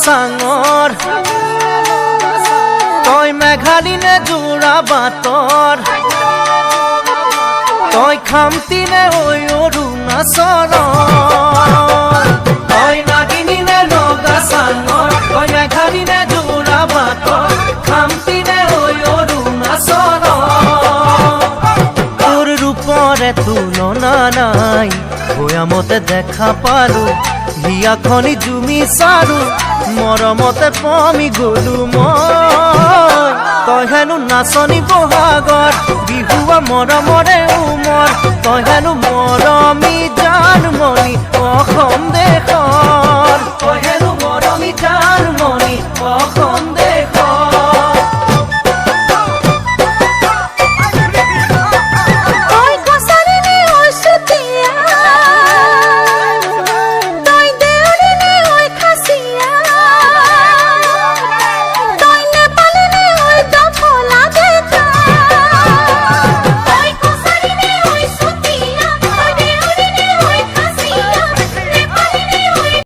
চাঙৰ তই মেঘালিনে যোৰা বাটৰ তই খামতিনে ঐ অৰুণাচলৰ তই নাগিনীনে লগা চাঙৰ তই মেঘালিনে যোৰা বাটৰ খামতিনে ঐ অৰুণাচলৰ তোৰ ৰূপৰে তুলনা নাই ভৈয়ামতে দেখা পালো হিয়াখনি জুমি চাৰো মৰমতে পমি গলো মই তই হেনো নাচনি বহাগৰ বিহুৱা মৰমৰে উমৰ তই হেনো মৰমী জানমণি অসম দেশৰ তই হেনো মৰমী জানমণি অসম